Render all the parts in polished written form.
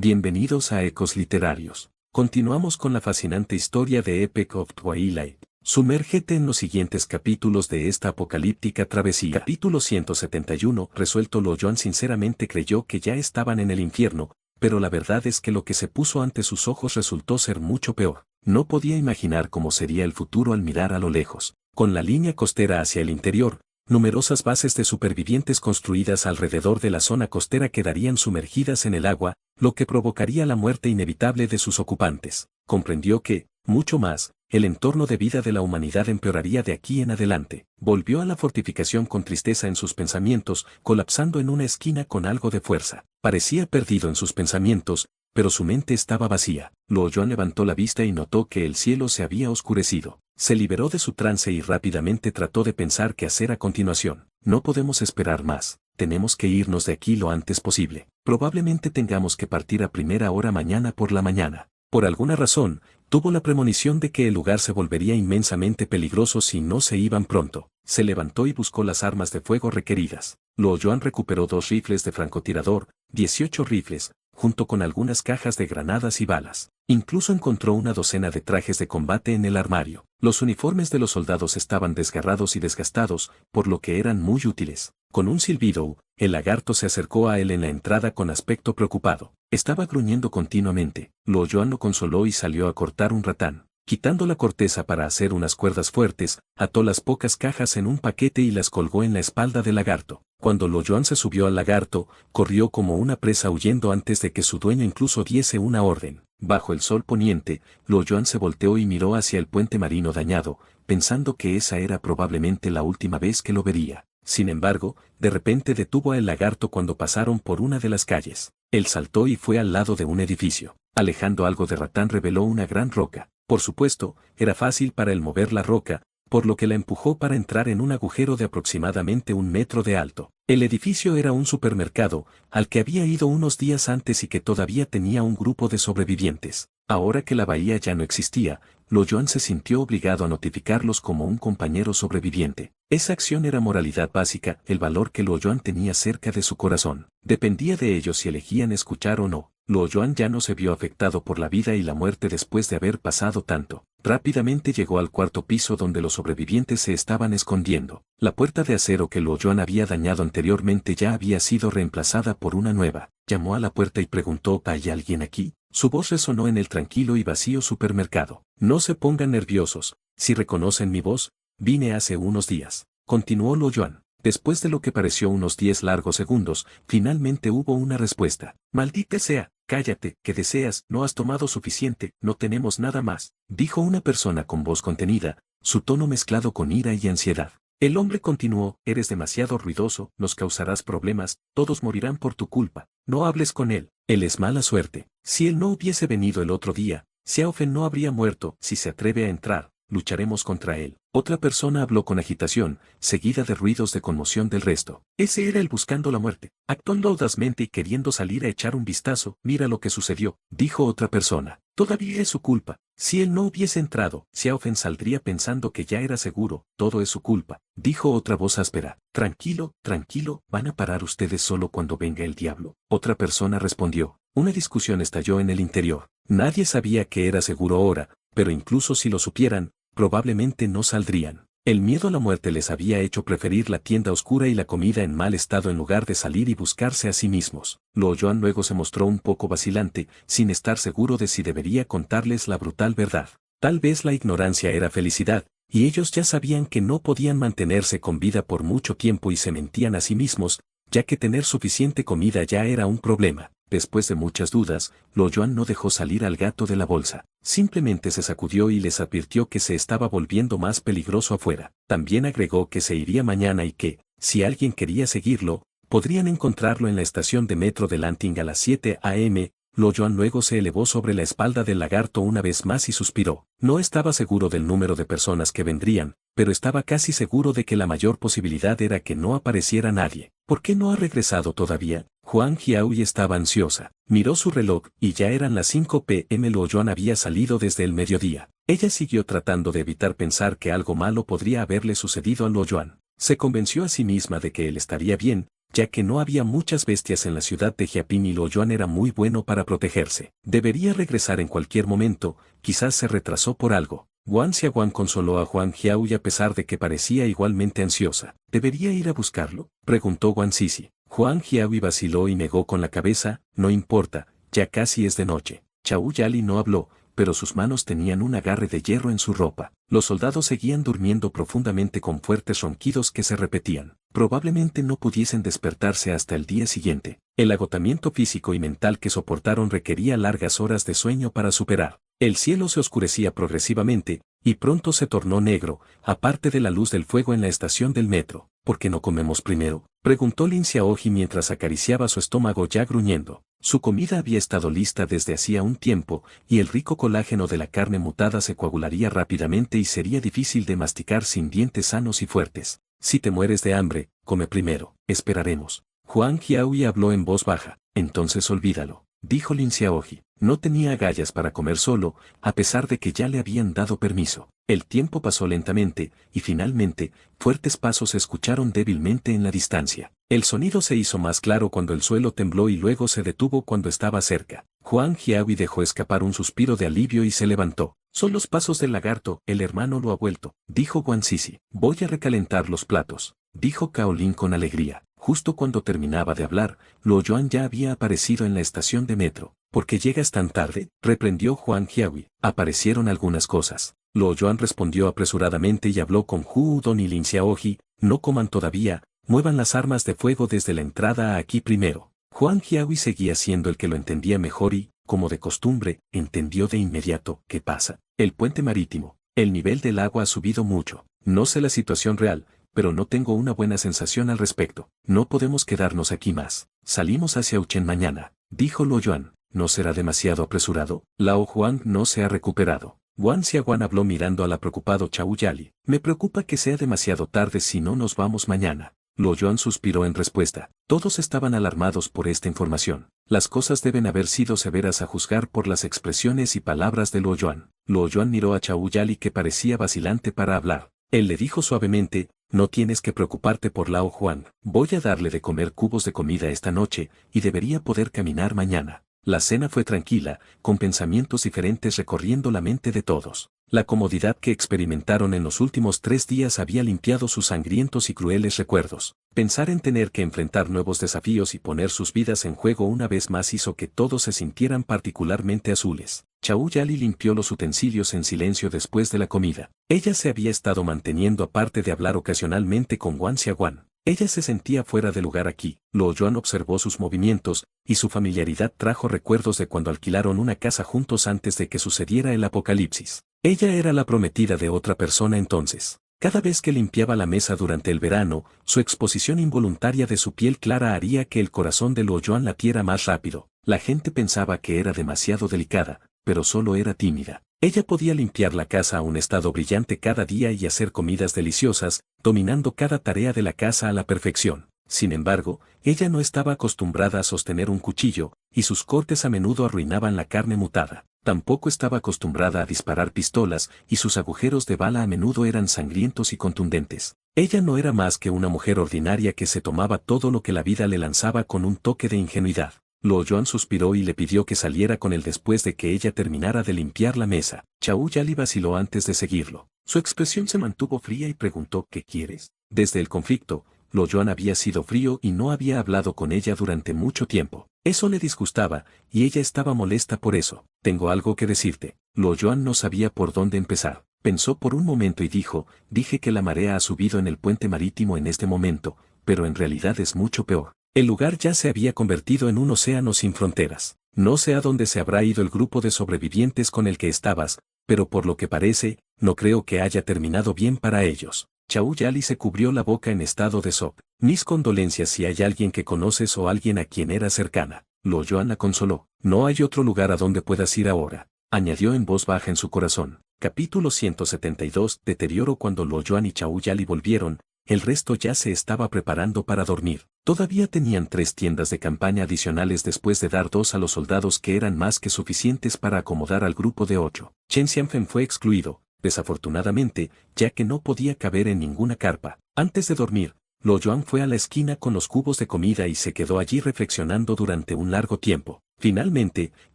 Bienvenidos a Ecos Literarios. Continuamos con la fascinante historia de Epic of Twilight. Sumérgete en los siguientes capítulos de esta apocalíptica travesía. Capítulo 171. Resuelto. Joan sinceramente creyó que ya estaban en el infierno, pero la verdad es que lo que se puso ante sus ojos resultó ser mucho peor. No podía imaginar cómo sería el futuro al mirar a lo lejos. Con la línea costera hacia el interior, numerosas bases de supervivientes construidas alrededor de la zona costera quedarían sumergidas en el agua, lo que provocaría la muerte inevitable de sus ocupantes. Comprendió que, mucho más, el entorno de vida de la humanidad empeoraría de aquí en adelante. Volvió a la fortificación con tristeza en sus pensamientos, colapsando en una esquina con algo de fuerza. Parecía perdido en sus pensamientos, pero su mente estaba vacía. Joan levantó la vista y notó que el cielo se había oscurecido. Se liberó de su trance y rápidamente trató de pensar qué hacer a continuación. No podemos esperar más. Tenemos que irnos de aquí lo antes posible. Probablemente tengamos que partir a primera hora mañana por la mañana. Por alguna razón, tuvo la premonición de que el lugar se volvería inmensamente peligroso si no se iban pronto. Se levantó y buscó las armas de fuego requeridas. Joan recuperó 2 rifles de francotirador, 18 rifles, junto con algunas cajas de granadas y balas. Incluso encontró una docena de trajes de combate en el armario. Los uniformes de los soldados estaban desgarrados y desgastados, por lo que eran muy útiles. Con un silbido, el lagarto se acercó a él en la entrada con aspecto preocupado. Estaba gruñendo continuamente. Joan lo consoló y salió a cortar un ratán. Quitando la corteza para hacer unas cuerdas fuertes, ató las pocas cajas en un paquete y las colgó en la espalda del lagarto. Cuando Joan se subió al lagarto, corrió como una presa huyendo antes de que su dueño incluso diese una orden. Bajo el sol poniente, Joan se volteó y miró hacia el puente marino dañado, pensando que esa era probablemente la última vez que lo vería. Sin embargo, de repente detuvo a el lagarto cuando pasaron por una de las calles. Él saltó y fue al lado de un edificio. Alejando algo de ratán reveló una gran roca. Por supuesto, era fácil para él mover la roca, por lo que la empujó para entrar en un agujero de aproximadamente 1 metro de alto. El edificio era un supermercado, al que había ido unos días antes y que todavía tenía un grupo de sobrevivientes. Ahora que la bahía ya no existía, Joan se sintió obligado a notificarlos como un compañero sobreviviente. Esa acción era moralidad básica, el valor que Joan tenía cerca de su corazón. Dependía de ellos si elegían escuchar o no. Joan ya no se vio afectado por la vida y la muerte después de haber pasado tanto. Rápidamente llegó al 4.º piso donde los sobrevivientes se estaban escondiendo. La puerta de acero que Joan había dañado anteriormente ya había sido reemplazada por una nueva. Llamó a la puerta y preguntó: ¿hay alguien aquí? Su voz resonó en el tranquilo y vacío supermercado. No se pongan nerviosos, si reconocen mi voz, vine hace unos días. Continuó Joan. Después de lo que pareció unos 10 largos segundos, finalmente hubo una respuesta. Maldita sea, cállate, ¿qué deseas? No has tomado suficiente, no tenemos nada más, dijo una persona con voz contenida, su tono mezclado con ira y ansiedad. El hombre continuó: eres demasiado ruidoso, nos causarás problemas, todos morirán por tu culpa, no hables con él, él es mala suerte. Si él no hubiese venido el otro día, Xiaofen no habría muerto. Si se atreve a entrar, lucharemos contra él. Otra persona habló con agitación, seguida de ruidos de conmoción del resto. Ese era él buscando la muerte. Actuando audazmente y queriendo salir a echar un vistazo. Mira lo que sucedió, dijo otra persona. Todavía es su culpa. Si él no hubiese entrado, Xiaofen saldría pensando que ya era seguro. Todo es su culpa, dijo otra voz áspera. Tranquilo, tranquilo, van a parar ustedes solo cuando venga el diablo. Otra persona respondió. Una discusión estalló en el interior. Nadie sabía que era seguro ahora, pero incluso si lo supieran, probablemente no saldrían. El miedo a la muerte les había hecho preferir la tienda oscura y la comida en mal estado en lugar de salir y buscarse a sí mismos. Joan luego se mostró un poco vacilante, sin estar seguro de si debería contarles la brutal verdad. Tal vez la ignorancia era felicidad, y ellos ya sabían que no podían mantenerse con vida por mucho tiempo y se mentían a sí mismos, ya que tener suficiente comida ya era un problema. Después de muchas dudas, Joan no dejó salir al gato de la bolsa. Simplemente se sacudió y les advirtió que se estaba volviendo más peligroso afuera. También agregó que se iría mañana y que, si alguien quería seguirlo, podrían encontrarlo en la estación de metro de Lanting a las 7 a.m. Joan luego se elevó sobre la espalda del lagarto una vez más y suspiró. No estaba seguro del número de personas que vendrían, pero estaba casi seguro de que la mayor posibilidad era que no apareciera nadie. ¿Por qué no ha regresado todavía? Huang Jiaoyi estaba ansiosa. Miró su reloj y ya eran las 5 p.m. Joan había salido desde el mediodía. Ella siguió tratando de evitar pensar que algo malo podría haberle sucedido a Joan. Se convenció a sí misma de que él estaría bien, ya que no había muchas bestias en la ciudad de Jiaping y Luo Yuan era muy bueno para protegerse. Debería regresar en cualquier momento, quizás se retrasó por algo. Guan Xiaoguan consoló a Huang Jiahui a pesar de que parecía igualmente ansiosa. ¿Debería ir a buscarlo?, preguntó Guan Sisi. Huang Jiahui vaciló y negó con la cabeza, no importa, ya casi es de noche. Chao Yali no habló, pero sus manos tenían un agarre de hierro en su ropa. Los soldados seguían durmiendo profundamente con fuertes ronquidos que se repetían. Probablemente no pudiesen despertarse hasta el día siguiente. El agotamiento físico y mental que soportaron requería largas horas de sueño para superar. El cielo se oscurecía progresivamente, y pronto se tornó negro, aparte de la luz del fuego en la estación del metro. ¿Por qué no comemos primero?, preguntó Lin Xiaoji mientras acariciaba su estómago ya gruñendo. Su comida había estado lista desde hacía un tiempo, y el rico colágeno de la carne mutada se coagularía rápidamente y sería difícil de masticar sin dientes sanos y fuertes. Si te mueres de hambre, come primero, esperaremos. Huang Jiahui habló en voz baja. Entonces olvídalo, dijo Lin Xiaoji. No tenía agallas para comer solo, a pesar de que ya le habían dado permiso. El tiempo pasó lentamente, y finalmente, fuertes pasos se escucharon débilmente en la distancia. El sonido se hizo más claro cuando el suelo tembló y luego se detuvo cuando estaba cerca. Huang Jiahui dejó escapar un suspiro de alivio y se levantó. Son los pasos del lagarto, el hermano lo ha vuelto, dijo Guan Sisi. Voy a recalentar los platos, dijo Kaolin con alegría. Justo cuando terminaba de hablar, Luo Yuan ya había aparecido en la estación de metro. ¿Por qué llegas tan tarde?, reprendió Huang Jiahui. Aparecieron algunas cosas. Luo Yuan respondió apresuradamente y habló con Hu Udon y Lin Xiaoji. No coman todavía, muevan las armas de fuego desde la entrada a aquí primero. Huang Jiahui seguía siendo el que lo entendía mejor y, como de costumbre, entendió de inmediato. ¿Qué pasa? El puente marítimo. El nivel del agua ha subido mucho. No sé la situación real, pero no tengo una buena sensación al respecto. No podemos quedarnos aquí más. Salimos hacia Uchen mañana, dijo Luo Yuan. ¿No será demasiado apresurado? Lao Huang no se ha recuperado. Guan Xiaoguan habló mirando al preocupado Chao Yali. Me preocupa que sea demasiado tarde si no nos vamos mañana. Luo Yuan suspiró en respuesta. Todos estaban alarmados por esta información. Las cosas deben haber sido severas a juzgar por las expresiones y palabras de Luo Yuan. Luo Yuan miró a Chao Yali que parecía vacilante para hablar. Él le dijo suavemente, no tienes que preocuparte por Lao Huang. Voy a darle de comer cubos de comida esta noche, y debería poder caminar mañana. La cena fue tranquila, con pensamientos diferentes recorriendo la mente de todos. La comodidad que experimentaron en los últimos 3 días había limpiado sus sangrientos y crueles recuerdos. Pensar en tener que enfrentar nuevos desafíos y poner sus vidas en juego una vez más hizo que todos se sintieran particularmente azules. Chao Yali limpió los utensilios en silencio después de la comida. Ella se había estado manteniendo aparte de hablar ocasionalmente con Guan Xiaoguan. Ella se sentía fuera de lugar aquí. Luo Yuan observó sus movimientos, y su familiaridad trajo recuerdos de cuando alquilaron una casa juntos antes de que sucediera el apocalipsis. Ella era la prometida de otra persona entonces. Cada vez que limpiaba la mesa durante el verano, su exposición involuntaria de su piel clara haría que el corazón de Luo Yuan latiera más rápido. La gente pensaba que era demasiado delicada, pero solo era tímida. Ella podía limpiar la casa a un estado brillante cada día y hacer comidas deliciosas, dominando cada tarea de la casa a la perfección. Sin embargo, ella no estaba acostumbrada a sostener un cuchillo, y sus cortes a menudo arruinaban la carne mutada. Tampoco estaba acostumbrada a disparar pistolas, y sus agujeros de bala a menudo eran sangrientos y contundentes. Ella no era más que una mujer ordinaria que se tomaba todo lo que la vida le lanzaba con un toque de ingenuidad. Luo Yuan suspiró y le pidió que saliera con él después de que ella terminara de limpiar la mesa. Chao Yali vaciló antes de seguirlo. Su expresión se mantuvo fría y preguntó, ¿qué quieres? Desde el conflicto, Luo Yuan había sido frío y no había hablado con ella durante mucho tiempo. Eso le disgustaba, y ella estaba molesta por eso. Tengo algo que decirte. Luo Yuan no sabía por dónde empezar. Pensó por un momento y dijo, dije que la marea ha subido en el puente marítimo en este momento, pero en realidad es mucho peor. El lugar ya se había convertido en un océano sin fronteras. No sé a dónde se habrá ido el grupo de sobrevivientes con el que estabas, pero por lo que parece, no creo que haya terminado bien para ellos. Chao Yali se cubrió la boca en estado de shock. Mis condolencias si hay alguien que conoces o alguien a quien era cercana. Luo Yuan la consoló. No hay otro lugar a donde puedas ir ahora, añadió en voz baja en su corazón. Capítulo 172. Deterioro. Cuando Luo Yuan y Chao Yali volvieron, el resto ya se estaba preparando para dormir. Todavía tenían 3 tiendas de campaña adicionales después de dar 2 a los soldados que eran más que suficientes para acomodar al grupo de 8. Chen Xianfen fue excluido, desafortunadamente, ya que no podía caber en ninguna carpa. Antes de dormir, Lo Yuan fue a la esquina con los cubos de comida y se quedó allí reflexionando durante un largo tiempo. Finalmente,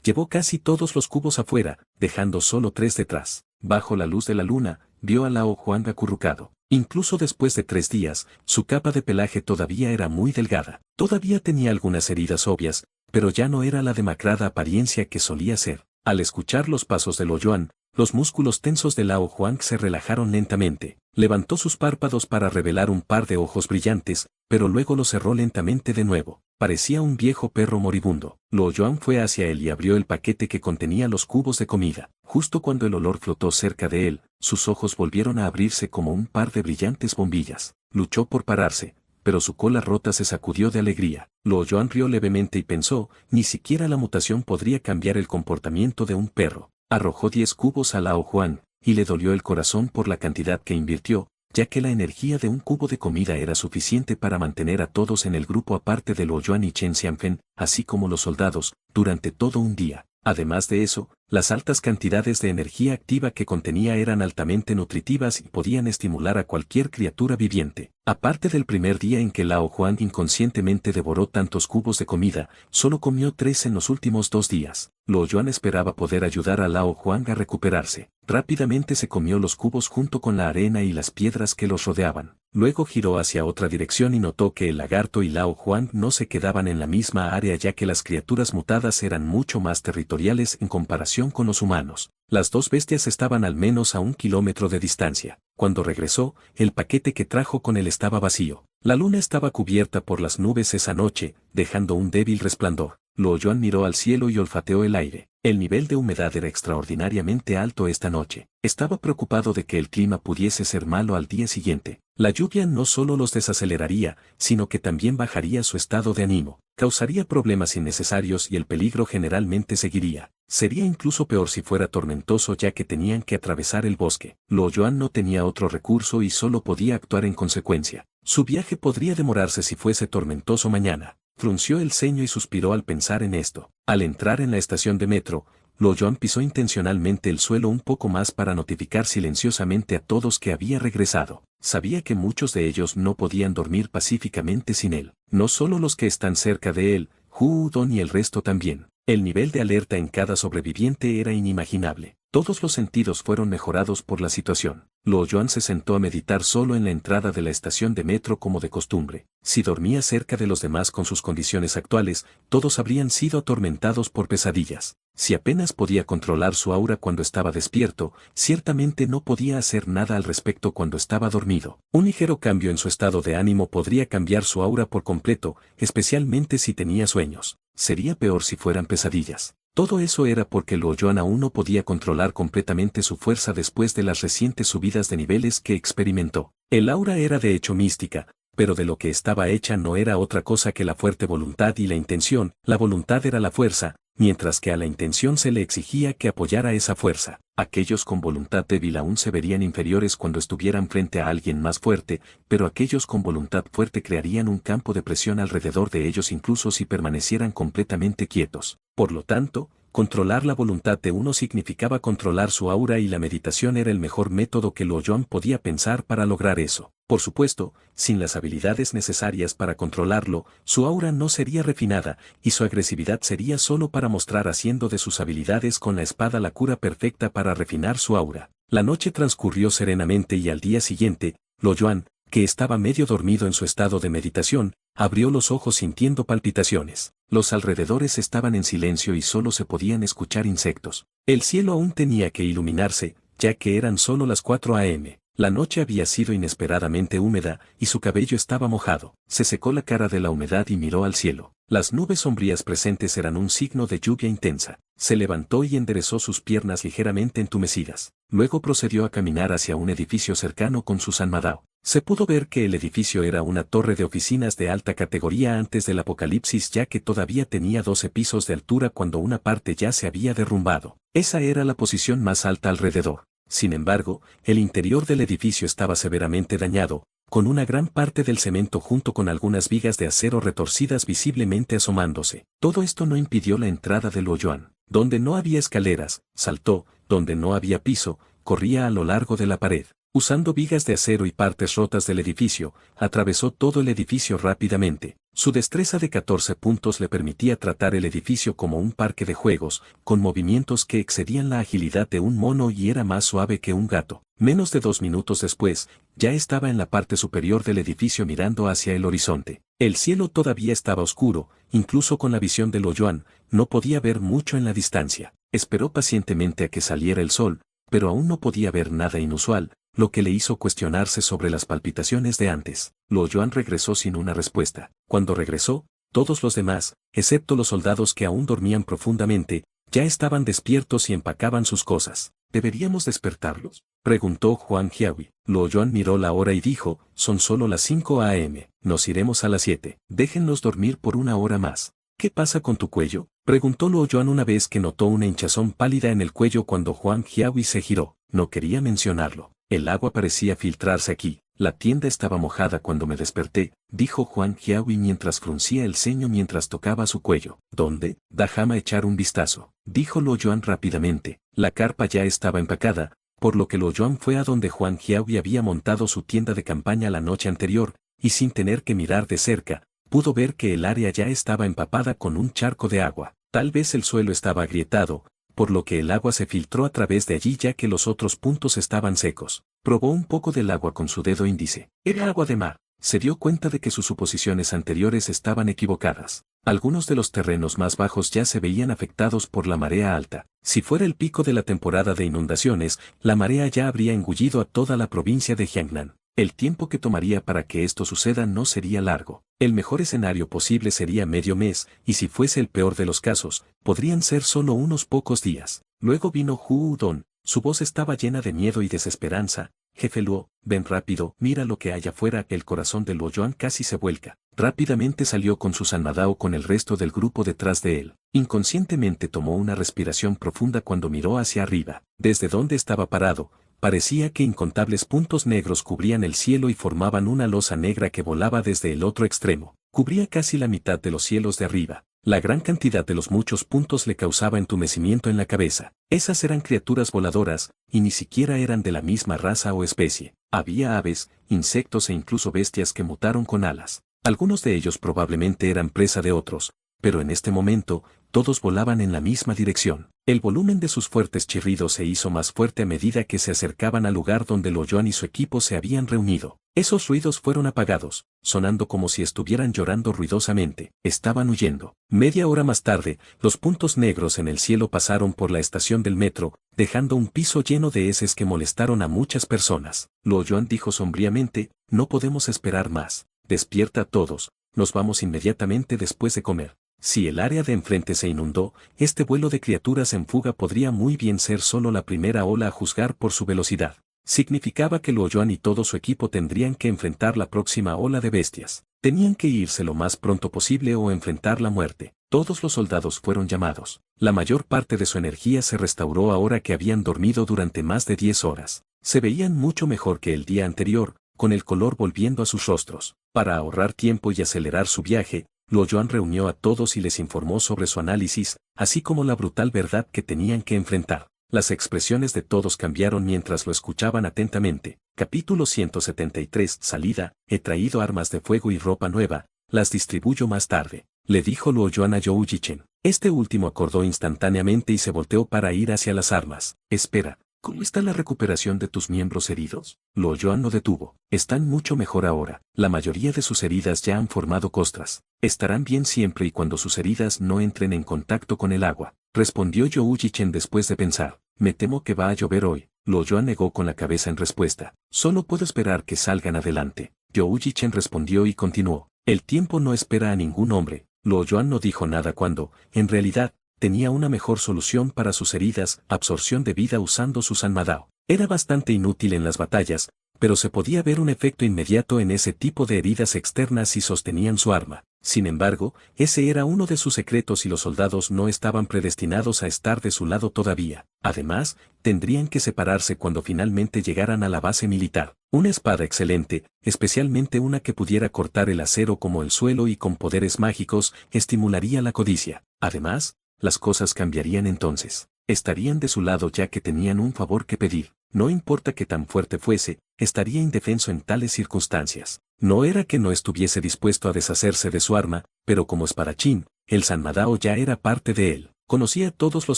llevó casi todos los cubos afuera, dejando solo 3 detrás. Bajo la luz de la luna, vio a Lao Juan acurrucado. Incluso después de 3 días, su capa de pelaje todavía era muy delgada. Todavía tenía algunas heridas obvias, pero ya no era la demacrada apariencia que solía ser. Al escuchar los pasos de Lo Yuan, los músculos tensos de Lao Juan se relajaron lentamente. Levantó sus párpados para revelar un par de ojos brillantes, pero luego los cerró lentamente de nuevo. Parecía un viejo perro moribundo. Lo Yuan fue hacia él y abrió el paquete que contenía los cubos de comida. Justo cuando el olor flotó cerca de él, sus ojos volvieron a abrirse como un par de brillantes bombillas. Luchó por pararse, pero su cola rota se sacudió de alegría. Lo Yuan rió levemente y pensó, ni siquiera la mutación podría cambiar el comportamiento de un perro. Arrojó 10 cubos a Lao Juan, y le dolió el corazón por la cantidad que invirtió, ya que la energía de un cubo de comida era suficiente para mantener a todos en el grupo aparte de Lo Yuan y Chen Xianfen, así como los soldados, durante todo un día. Además de eso, las altas cantidades de energía activa que contenía eran altamente nutritivas y podían estimular a cualquier criatura viviente. Aparte del primer día en que Lao Juan inconscientemente devoró tantos cubos de comida, solo comió 3 en los últimos 2 días. Lo Yuan esperaba poder ayudar a Lao Juan a recuperarse. Rápidamente se comió los cubos junto con la arena y las piedras que los rodeaban. Luego giró hacia otra dirección y notó que el lagarto y Lao Juan no se quedaban en la misma área, ya que las criaturas mutadas eran mucho más territoriales en comparación con los humanos. Las 2 bestias estaban al menos a 1 kilómetro de distancia. Cuando regresó, el paquete que trajo con él estaba vacío. La luna estaba cubierta por las nubes esa noche, dejando un débil resplandor. Lo Yuan miró al cielo y olfateó el aire. El nivel de humedad era extraordinariamente alto esta noche. Estaba preocupado de que el clima pudiese ser malo al día siguiente. La lluvia no solo los desaceleraría, sino que también bajaría su estado de ánimo, causaría problemas innecesarios y el peligro generalmente seguiría. Sería incluso peor si fuera tormentoso, ya que tenían que atravesar el bosque. Lo Yuan no tenía otro recurso y solo podía actuar en consecuencia. Su viaje podría demorarse si fuese tormentoso mañana. Frunció el ceño y suspiró al pensar en esto. Al entrar en la estación de metro, Lo Yuan pisó intencionalmente el suelo un poco más para notificar silenciosamente a todos que había regresado. Sabía que muchos de ellos no podían dormir pacíficamente sin él. No solo los que están cerca de él, Hu Don y el resto también. El nivel de alerta en cada sobreviviente era inimaginable. Todos los sentidos fueron mejorados por la situación. Lo Yuan se sentó a meditar solo en la entrada de la estación de metro como de costumbre. Si dormía cerca de los demás con sus condiciones actuales, todos habrían sido atormentados por pesadillas. Si apenas podía controlar su aura cuando estaba despierto, ciertamente no podía hacer nada al respecto cuando estaba dormido. Un ligero cambio en su estado de ánimo podría cambiar su aura por completo, especialmente si tenía sueños. Sería peor si fueran pesadillas. Todo eso era porque Lo Yuan aún no podía controlar completamente su fuerza después de las recientes subidas de niveles que experimentó. El aura era de hecho mística, pero de lo que estaba hecha no era otra cosa que la fuerte voluntad y la intención. La voluntad era la fuerza, mientras que a la intención se le exigía que apoyara esa fuerza. Aquellos con voluntad débil aún se verían inferiores cuando estuvieran frente a alguien más fuerte, pero aquellos con voluntad fuerte crearían un campo de presión alrededor de ellos incluso si permanecieran completamente quietos. Por lo tanto, controlar la voluntad de uno significaba controlar su aura y la meditación era el mejor método que Lo Yuan podía pensar para lograr eso. Por supuesto, sin las habilidades necesarias para controlarlo, su aura no sería refinada, y su agresividad sería solo para mostrar haciendo de sus habilidades con la espada la cura perfecta para refinar su aura. La noche transcurrió serenamente y al día siguiente, Lo Yuan, que estaba medio dormido en su estado de meditación, abrió los ojos sintiendo palpitaciones. Los alrededores estaban en silencio y solo se podían escuchar insectos. El cielo aún tenía que iluminarse, ya que eran solo las 4 a.m. La noche había sido inesperadamente húmeda, y su cabello estaba mojado. Se secó la cara de la humedad y miró al cielo. Las nubes sombrías presentes eran un signo de lluvia intensa. Se levantó y enderezó sus piernas ligeramente entumecidas. Luego procedió a caminar hacia un edificio cercano con Susan Madao. Se pudo ver que el edificio era una torre de oficinas de alta categoría antes del apocalipsis, ya que todavía tenía 12 pisos de altura cuando una parte ya se había derrumbado. Esa era la posición más alta alrededor. Sin embargo, el interior del edificio estaba severamente dañado, con una gran parte del cemento junto con algunas vigas de acero retorcidas visiblemente asomándose. Todo esto no impidió la entrada de Lo Yuan. Donde no había escaleras, saltó; donde no había piso, corría a lo largo de la pared. Usando vigas de acero y partes rotas del edificio, atravesó todo el edificio rápidamente. Su destreza de 14 puntos le permitía tratar el edificio como un parque de juegos, con movimientos que excedían la agilidad de un mono y era más suave que un gato. Menos de 2 minutos después, ya estaba en la parte superior del edificio mirando hacia el horizonte. El cielo todavía estaba oscuro, incluso con la visión de Luo Yuan, no podía ver mucho en la distancia. Esperó pacientemente a que saliera el sol, pero aún no podía ver nada inusual, lo que le hizo cuestionarse sobre las palpitaciones de antes. Luo Yuan regresó sin una respuesta. Cuando regresó, todos los demás, excepto los soldados que aún dormían profundamente, ya estaban despiertos y empacaban sus cosas. ¿Deberíamos despertarlos?, preguntó Huang Jiahui. Luo Yuan miró la hora y dijo, son solo las 5 a.m., nos iremos a las 7. Déjenlos dormir por una hora más. ¿Qué pasa con tu cuello?, preguntó Luo Yuan una vez que notó una hinchazón pálida en el cuello cuando Huang Jiahui se giró. No quería mencionarlo. El agua parecía filtrarse aquí. La tienda estaba mojada cuando me desperté, dijo Huang Jiahui mientras fruncía el ceño mientras tocaba su cuello. ¿Dónde? Déjame echar un vistazo, dijo Luo Yuan rápidamente. La carpa ya estaba empacada, por lo que Luo Yuan fue a donde Huang Jiahui había montado su tienda de campaña la noche anterior, y sin tener que mirar de cerca, pudo ver que el área ya estaba empapada con un charco de agua. Tal vez el suelo estaba agrietado, por lo que el agua se filtró a través de allí ya que los otros puntos estaban secos. Probó un poco del agua con su dedo índice. Era agua de mar. Se dio cuenta de que sus suposiciones anteriores estaban equivocadas. Algunos de los terrenos más bajos ya se veían afectados por la marea alta. Si fuera el pico de la temporada de inundaciones, la marea ya habría engullido a toda la provincia de Jiangnan. El tiempo que tomaría para que esto suceda no sería largo. El mejor escenario posible sería medio mes, y si fuese el peor de los casos, podrían ser solo unos pocos días. Luego vino Hu Don. Su voz estaba llena de miedo y desesperanza. Jefe Luo, ven rápido, mira lo que hay afuera. El corazón de Luo Yuan casi se vuelca. Rápidamente salió con su Sanmadao con el resto del grupo detrás de él. Inconscientemente tomó una respiración profunda cuando miró hacia arriba. Desde donde estaba parado, parecía que incontables puntos negros cubrían el cielo y formaban una losa negra que volaba desde el otro extremo. Cubría casi la mitad de los cielos de arriba. La gran cantidad de los muchos puntos le causaba entumecimiento en la cabeza. Esas eran criaturas voladoras, y ni siquiera eran de la misma raza o especie. Había aves, insectos e incluso bestias que mutaron con alas. Algunos de ellos probablemente eran presa de otros, pero en este momento, todos volaban en la misma dirección. El volumen de sus fuertes chirridos se hizo más fuerte a medida que se acercaban al lugar donde Luo Yuan y su equipo se habían reunido. Esos ruidos fueron apagados, sonando como si estuvieran llorando ruidosamente. Estaban huyendo. Media hora más tarde, los puntos negros en el cielo pasaron por la estación del metro, dejando un piso lleno de heces que molestaron a muchas personas. Luo Yuan dijo sombríamente, no podemos esperar más. Despierta a todos, nos vamos inmediatamente después de comer. Si el área de enfrente se inundó, este vuelo de criaturas en fuga podría muy bien ser solo la primera ola a juzgar por su velocidad. Significaba que Luo Yuan y todo su equipo tendrían que enfrentar la próxima ola de bestias. Tenían que irse lo más pronto posible o enfrentar la muerte. Todos los soldados fueron llamados. La mayor parte de su energía se restauró ahora que habían dormido durante más de 10 horas. Se veían mucho mejor que el día anterior, con el color volviendo a sus rostros. Para ahorrar tiempo y acelerar su viaje, Luo Yuan reunió a todos y les informó sobre su análisis, así como la brutal verdad que tenían que enfrentar. Las expresiones de todos cambiaron mientras lo escuchaban atentamente. Capítulo 173. Salida. He traído armas de fuego y ropa nueva, las distribuyo más tarde, le dijo Luo Yuan a Zhou Yichen. Este último acordó instantáneamente y se volteó para ir hacia las armas. Espera, ¿cómo está la recuperación de tus miembros heridos? Luo Yuan lo detuvo. Están mucho mejor ahora. La mayoría de sus heridas ya han formado costras. Estarán bien siempre y cuando sus heridas no entren en contacto con el agua, respondió Zhou Yichen después de pensar. Me temo que va a llover hoy. Luo Yuan negó con la cabeza en respuesta. Solo puedo esperar que salgan adelante. Zhou Yichen respondió y continuó. El tiempo no espera a ningún hombre. Luo Yuan no dijo nada cuando, en realidad, tenía una mejor solución para sus heridas, absorción de vida usando su Sanmadao. Era bastante inútil en las batallas, pero se podía ver un efecto inmediato en ese tipo de heridas externas si sostenían su arma. Sin embargo, ese era uno de sus secretos y los soldados no estaban predestinados a estar de su lado todavía. Además, tendrían que separarse cuando finalmente llegaran a la base militar. Una espada excelente, especialmente una que pudiera cortar el acero como el suelo y con poderes mágicos, estimularía la codicia. Además, las cosas cambiarían entonces. Estarían de su lado ya que tenían un favor que pedir. no importa que tan fuerte fuese, estaría indefenso en tales circunstancias. No era que no estuviese dispuesto a deshacerse de su arma, pero como espadachín, el Sanmadao ya era parte de él. Conocía todos los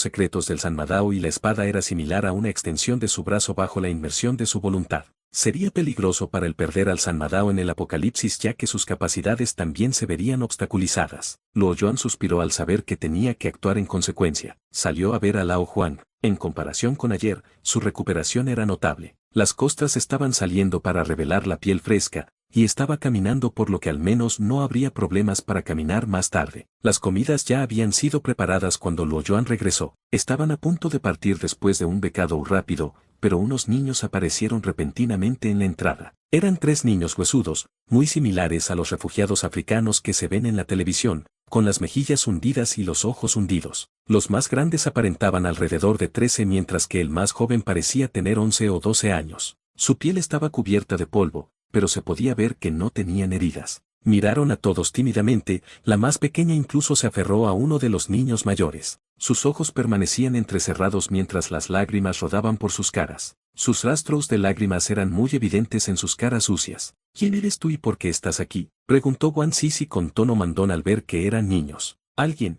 secretos del Sanmadao y la espada era similar a una extensión de su brazo bajo la inmersión de su voluntad. Sería peligroso para él perder al Sanmadao en el apocalipsis ya que sus capacidades también se verían obstaculizadas. Luo Yuan suspiró al saber que tenía que actuar en consecuencia. Salió a ver a Lao Juan. En comparación con ayer, su recuperación era notable. Las costras estaban saliendo para revelar la piel fresca, y estaba caminando por lo que al menos no habría problemas para caminar más tarde. Las comidas ya habían sido preparadas cuando Luo Yuan regresó. Estaban a punto de partir después de un bocado rápido, pero unos niños aparecieron repentinamente en la entrada. Eran 3 niños huesudos, muy similares a los refugiados africanos que se ven en la televisión, con las mejillas hundidas y los ojos hundidos. Los más grandes aparentaban alrededor de 13 mientras que el más joven parecía tener 11 o 12 años. Su piel estaba cubierta de polvo, pero se podía ver que no tenían heridas. Miraron a todos tímidamente, la más pequeña incluso se aferró a uno de los niños mayores. Sus ojos permanecían entrecerrados mientras las lágrimas rodaban por sus caras. Sus rastros de lágrimas eran muy evidentes en sus caras sucias. ¿Quién eres tú y por qué estás aquí?, preguntó Guan Sisi con tono mandón al ver que eran niños. Alguien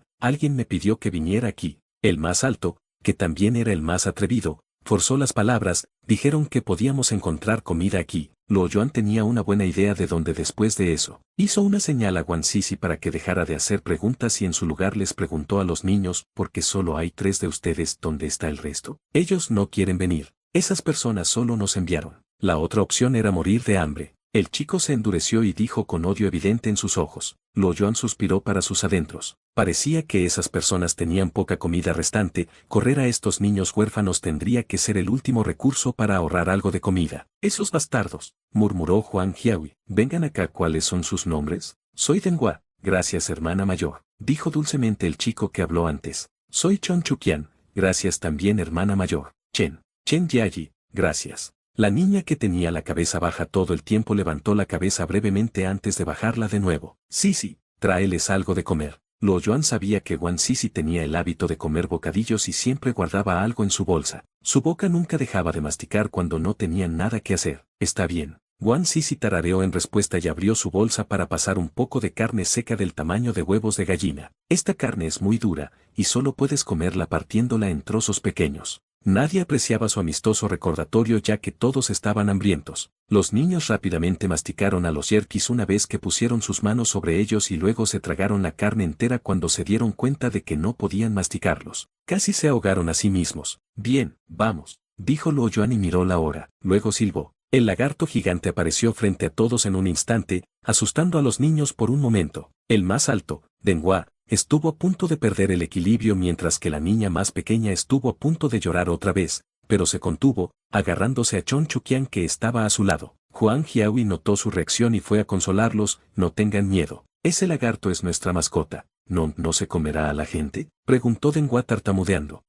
me pidió que viniera aquí. El más alto, que también era el más atrevido, forzó las palabras, dijeron que podíamos encontrar comida aquí. Luo Yuan tenía una buena idea de dónde después de eso. Hizo una señal a Guan Sisi para que dejara de hacer preguntas y en su lugar les preguntó a los niños, ¿por qué solo hay 3 de ustedes? ¿Dónde está el resto? Ellos no quieren venir. Esas personas solo nos enviaron. La otra opción era morir de hambre. El chico se endureció y dijo con odio evidente en sus ojos. Luo Yuan suspiró para sus adentros. Parecía que esas personas tenían poca comida restante, correr a estos niños huérfanos tendría que ser el último recurso para ahorrar algo de comida. Esos bastardos, murmuró Huang Jiahui. Vengan acá, ¿cuáles son sus nombres? Soy Denghua. Gracias, hermana mayor, dijo dulcemente el chico que habló antes. Soy Chon Chuqian. Gracias también, hermana mayor. Chen Yayi. Gracias. La niña que tenía la cabeza baja todo el tiempo levantó la cabeza brevemente antes de bajarla de nuevo. Sí, tráeles algo de comer. Luo Yuan sabía que Guan Sisi tenía el hábito de comer bocadillos y siempre guardaba algo en su bolsa. Su boca nunca dejaba de masticar cuando no tenían nada que hacer. Está bien. Guan Sisi tarareó en respuesta y abrió su bolsa para pasar un poco de carne seca del tamaño de huevos de gallina. Esta carne es muy dura, y solo puedes comerla partiéndola en trozos pequeños. Nadie apreciaba su amistoso recordatorio ya que todos estaban hambrientos. Los niños rápidamente masticaron a los yerkis una vez que pusieron sus manos sobre ellos y luego se tragaron la carne entera cuando se dieron cuenta de que no podían masticarlos. Casi se ahogaron a sí mismos. Bien, vamos, dijo Luo Yuan y miró la hora. Luego silbó. El lagarto gigante apareció frente a todos en un instante, asustando a los niños por un momento. El más alto, Denghua, estuvo a punto de perder el equilibrio mientras que la niña más pequeña estuvo a punto de llorar otra vez, pero se contuvo, agarrándose a Chon Chuqian que estaba a su lado. Huang Jiahui notó su reacción y fue a consolarlos. No tengan miedo. Ese lagarto es nuestra mascota. ¿No se comerá a la gente?, preguntó Denghua tartamudeando.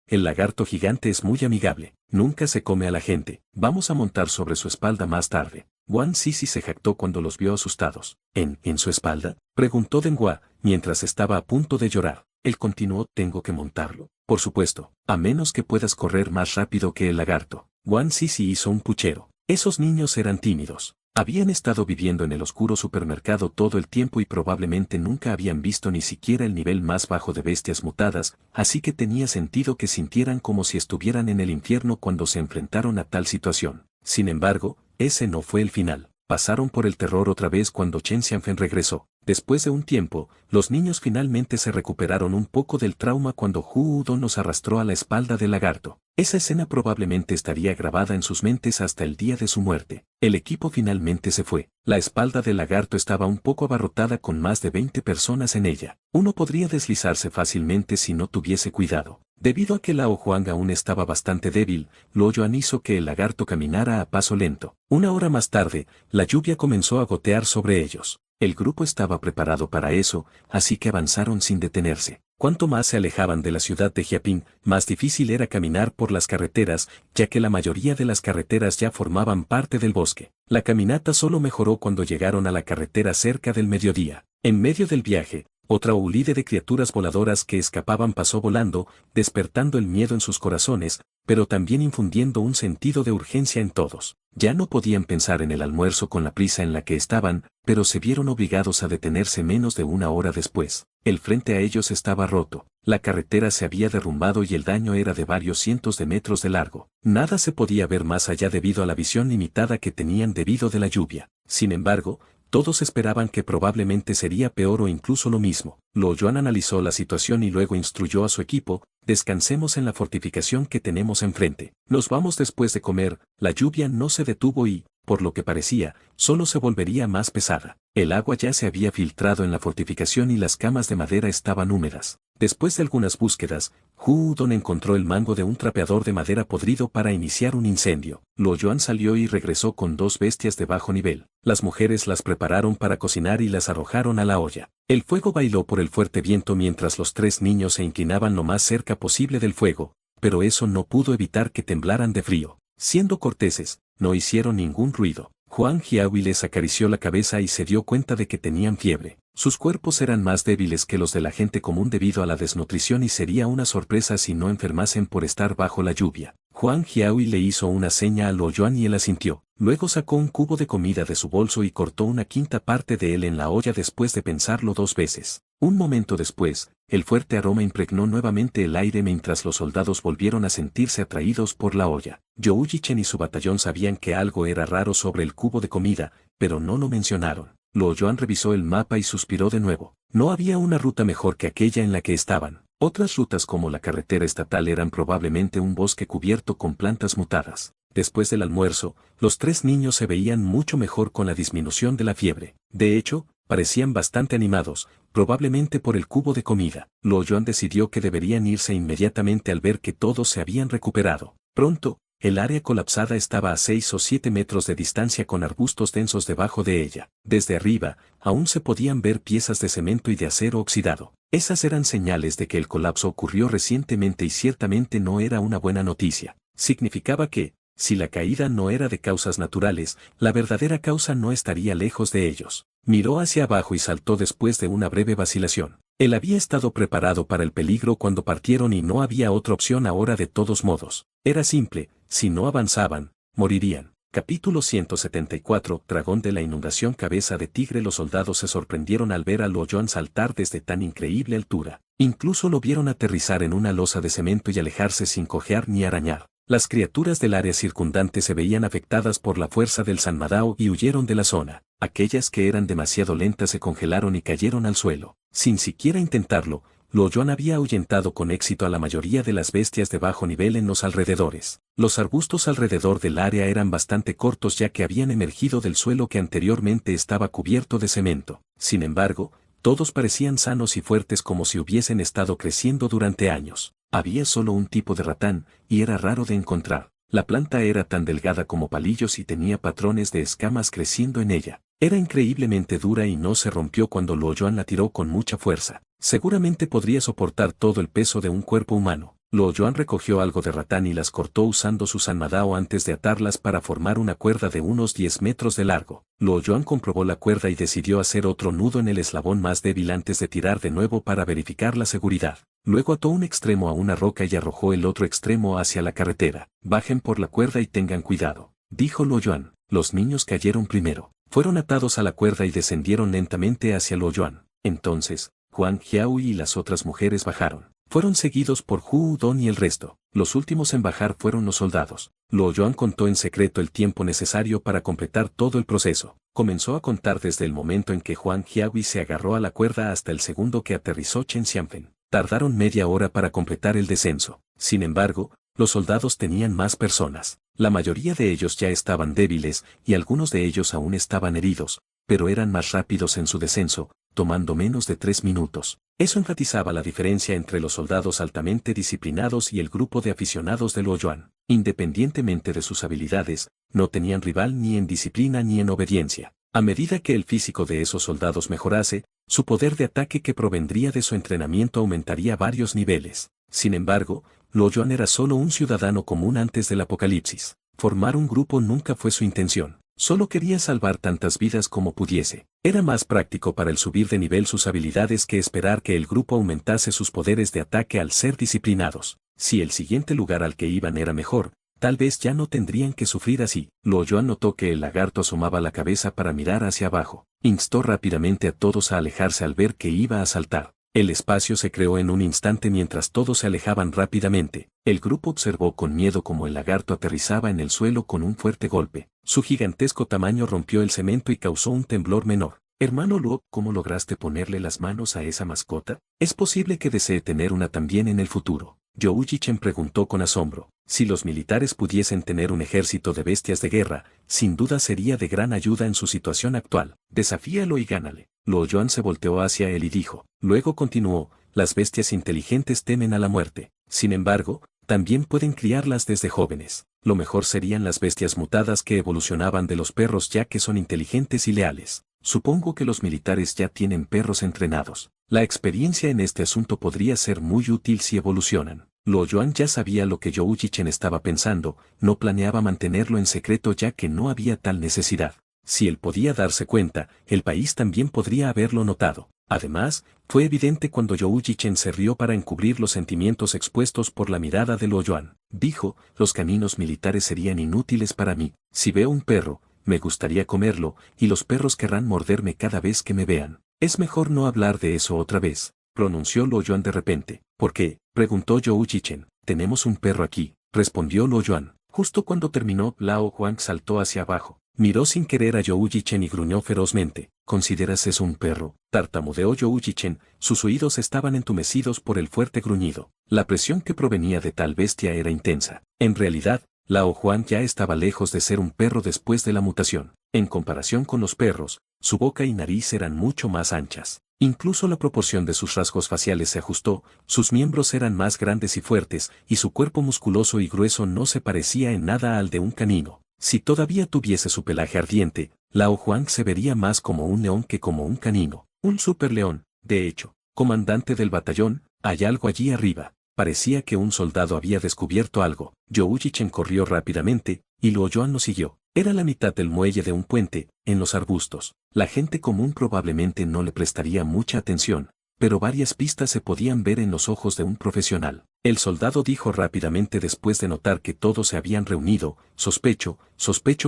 El lagarto gigante es muy amigable. Nunca se come a la gente. Vamos a montar sobre su espalda más tarde. Guan Sisi se jactó cuando los vio asustados. ¿En su espalda?, preguntó Denghua, mientras estaba a punto de llorar. Él continuó, ¿tengo que montarlo? Por supuesto, a menos que puedas correr más rápido que el lagarto. Guan Sisi hizo un puchero. Esos niños eran tímidos. Habían estado viviendo en el oscuro supermercado todo el tiempo y probablemente nunca habían visto ni siquiera el nivel más bajo de bestias mutadas, así que tenía sentido que sintieran como si estuvieran en el infierno cuando se enfrentaron a tal situación. Sin embargo, ese no fue el final. Pasaron por el terror otra vez cuando Chen Xianfen regresó. Después de un tiempo, los niños finalmente se recuperaron un poco del trauma cuando Hu Udon nos arrastró a la espalda del lagarto. Esa escena probablemente estaría grabada en sus mentes hasta el día de su muerte. El equipo finalmente se fue. La espalda del lagarto estaba un poco abarrotada con más de 20 personas en ella. Uno podría deslizarse fácilmente si no tuviese cuidado. Debido a que Lao Huang aún estaba bastante débil, Luo Yuan hizo que el lagarto caminara a paso lento. Una hora más tarde, la lluvia comenzó a gotear sobre ellos. El grupo estaba preparado para eso, así que avanzaron sin detenerse. Cuanto más se alejaban de la ciudad de Jiaping, más difícil era caminar por las carreteras, ya que la mayoría de las carreteras ya formaban parte del bosque. La caminata solo mejoró cuando llegaron a la carretera cerca del mediodía. En medio del viaje, Otra oleada de criaturas voladoras que escapaban pasó volando, despertando el miedo en sus corazones, pero también infundiendo un sentido de urgencia en todos. Ya no podían pensar en el almuerzo con la prisa en la que estaban, pero se vieron obligados a detenerse menos de una hora después. El frente a ellos estaba roto, la carretera se había derrumbado y el daño era de varios cientos de metros de largo. Nada se podía ver más allá debido a la visión limitada que tenían debido de la lluvia. Sin embargo, todos esperaban que probablemente sería peor o incluso lo mismo. Luo Yuan analizó la situación y luego instruyó a su equipo: descansemos en la fortificación que tenemos enfrente. Nos vamos después de comer. La lluvia no se detuvo y, por lo que parecía, solo se volvería más pesada. El agua ya se había filtrado en la fortificación y las camas de madera estaban húmedas. Después de algunas búsquedas, Hu Don encontró el mango de un trapeador de madera podrido para iniciar un incendio. Luo Yuan salió y regresó con 2 bestias de bajo nivel. Las mujeres las prepararon para cocinar y las arrojaron a la olla. El fuego bailó por el fuerte viento mientras los 3 niños se inclinaban lo más cerca posible del fuego, pero eso no pudo evitar que temblaran de frío. Siendo corteses, no hicieron ningún ruido. Huang Jiahui les acarició la cabeza y se dio cuenta de que tenían fiebre. Sus cuerpos eran más débiles que los de la gente común debido a la desnutrición y sería una sorpresa si no enfermasen por estar bajo la lluvia. Huang Jiahui le hizo una seña a Luo Yuan y él asintió. Luego sacó un cubo de comida de su bolso y cortó una quinta parte de él en la olla después de pensarlo 2 veces. Un momento después, el fuerte aroma impregnó nuevamente el aire mientras los soldados volvieron a sentirse atraídos por la olla. Zhou Yichen y su batallón sabían que algo era raro sobre el cubo de comida, pero no lo mencionaron. Luo Yuan revisó el mapa y suspiró de nuevo. No había una ruta mejor que aquella en la que estaban. Otras rutas como la carretera estatal eran probablemente un bosque cubierto con plantas mutadas. Después del almuerzo, los 3 niños se veían mucho mejor con la disminución de la fiebre. De hecho, parecían bastante animados, probablemente por el cubo de comida. Luo Yuan decidió que deberían irse inmediatamente al ver que todos se habían recuperado. Pronto, el área colapsada estaba a 6 o 7 metros de distancia con arbustos densos debajo de ella. Desde arriba, aún se podían ver piezas de cemento y de acero oxidado. Esas eran señales de que el colapso ocurrió recientemente y ciertamente no era una buena noticia. Significaba que, si la caída no era de causas naturales, la verdadera causa no estaría lejos de ellos. Miró hacia abajo y saltó después de una breve vacilación. Él había estado preparado para el peligro cuando partieron y no había otra opción ahora de todos modos. Era simple: si no avanzaban, morirían. Capítulo 174. Dragón de la inundación. Cabeza de tigre. Los soldados se sorprendieron al ver a Luo Yuan saltar desde tan increíble altura. Incluso lo vieron aterrizar en una losa de cemento y alejarse sin cojear ni arañar. Las criaturas del área circundante se veían afectadas por la fuerza del San Madao y huyeron de la zona. Aquellas que eran demasiado lentas se congelaron y cayeron al suelo. Sin siquiera intentarlo, Luo Yuan había ahuyentado con éxito a la mayoría de las bestias de bajo nivel en los alrededores. Los arbustos alrededor del área eran bastante cortos ya que habían emergido del suelo que anteriormente estaba cubierto de cemento. Sin embargo, todos parecían sanos y fuertes como si hubiesen estado creciendo durante años. Había solo un tipo de ratán, y era raro de encontrar. La planta era tan delgada como palillos y tenía patrones de escamas creciendo en ella. Era increíblemente dura y no se rompió cuando Luo Yuan la tiró con mucha fuerza. Seguramente podría soportar todo el peso de un cuerpo humano. Luo Yuan recogió algo de ratán y las cortó usando su San Madao antes de atarlas para formar una cuerda de unos 10 metros de largo. Luo Yuan comprobó la cuerda y decidió hacer otro nudo en el eslabón más débil antes de tirar de nuevo para verificar la seguridad. Luego ató un extremo a una roca y arrojó el otro extremo hacia la carretera. Bajen por la cuerda y tengan cuidado, dijo Luo Yuan. Los niños cayeron primero. Fueron atados a la cuerda y descendieron lentamente hacia Luo Yuan. Entonces, Huang Jiahui y las otras mujeres bajaron. Fueron seguidos por Hu Don y el resto. Los últimos en bajar fueron los soldados. Luo Yuan contó en secreto el tiempo necesario para completar todo el proceso. Comenzó a contar desde el momento en que Huang Jiahui se agarró a la cuerda hasta el segundo que aterrizó Chen Xianfen. Tardaron media hora para completar el descenso. Sin embargo, los soldados tenían más personas. La mayoría de ellos ya estaban débiles y algunos de ellos aún estaban heridos, pero eran más rápidos en su descenso, tomando menos de 3 minutos. Eso enfatizaba la diferencia entre los soldados altamente disciplinados y el grupo de aficionados de Luo Yuan. Independientemente de sus habilidades, no tenían rival ni en disciplina ni en obediencia. A medida que el físico de esos soldados mejorase, su poder de ataque que provendría de su entrenamiento aumentaría varios niveles. Sin embargo, Luo Yuan era solo un ciudadano común antes del apocalipsis. Formar un grupo nunca fue su intención. Solo quería salvar tantas vidas como pudiese. Era más práctico para él subir de nivel sus habilidades que esperar que el grupo aumentase sus poderes de ataque al ser disciplinados. Si el siguiente lugar al que iban era mejor, tal vez ya no tendrían que sufrir así. Luo Yuan notó que el lagarto asomaba la cabeza para mirar hacia abajo. Instó rápidamente a todos a alejarse al ver que iba a saltar. El espacio se creó en un instante mientras todos se alejaban rápidamente. El grupo observó con miedo cómo el lagarto aterrizaba en el suelo con un fuerte golpe. Su gigantesco tamaño rompió el cemento y causó un temblor menor. Hermano Luo, ¿cómo lograste ponerle las manos a esa mascota? ¿Es posible que desee tener una también en el futuro? Youji Chen preguntó con asombro. Si los militares pudiesen tener un ejército de bestias de guerra, sin duda sería de gran ayuda en su situación actual. Desafíalo y gánale. Luo Yuan se volteó hacia él y dijo. Luego continuó, las bestias inteligentes temen a la muerte. Sin embargo, también pueden criarlas desde jóvenes. Lo mejor serían las bestias mutadas que evolucionaban de los perros ya que son inteligentes y leales. Supongo que los militares ya tienen perros entrenados. La experiencia en este asunto podría ser muy útil si evolucionan. Luo Yuan ya sabía lo que Youji Chen estaba pensando, no planeaba mantenerlo en secreto ya que no había tal necesidad. Si él podía darse cuenta, el país también podría haberlo notado. Además, fue evidente cuando Youji Chen se rió para encubrir los sentimientos expuestos por la mirada de Luo Yuan. Dijo, los caninos militares serían inútiles para mí. Si veo un perro, me gustaría comerlo, y los perros querrán morderme cada vez que me vean. Es mejor no hablar de eso otra vez, pronunció Luo Yuan de repente. ¿Por qué?, preguntó Youji Chen. Tenemos un perro aquí, respondió Luo Yuan. Justo cuando terminó, Lao Huang saltó hacia abajo. Miró sin querer a Youji Chen y gruñó ferozmente. ¿Consideras eso un perro?, tartamudeó Youji Chen, sus oídos estaban entumecidos por el fuerte gruñido. La presión que provenía de tal bestia era intensa. En realidad, Lao Huang ya estaba lejos de ser un perro después de la mutación. En comparación con los perros, su boca y nariz eran mucho más anchas. Incluso la proporción de sus rasgos faciales se ajustó, sus miembros eran más grandes y fuertes, y su cuerpo musculoso y grueso no se parecía en nada al de un canino. Si todavía tuviese su pelaje ardiente, Lao Huang se vería más como un león que como un canino. Un superleón, de hecho. Comandante del batallón, hay algo allí arriba. Parecía que un soldado había descubierto algo. Youji Chen corrió rápidamente, y Luo Yuan lo siguió. Era la mitad del muelle de un puente, en los arbustos. La gente común probablemente no le prestaría mucha atención, pero varias pistas se podían ver en los ojos de un profesional. El soldado dijo rápidamente después de notar que todos se habían reunido, sospecho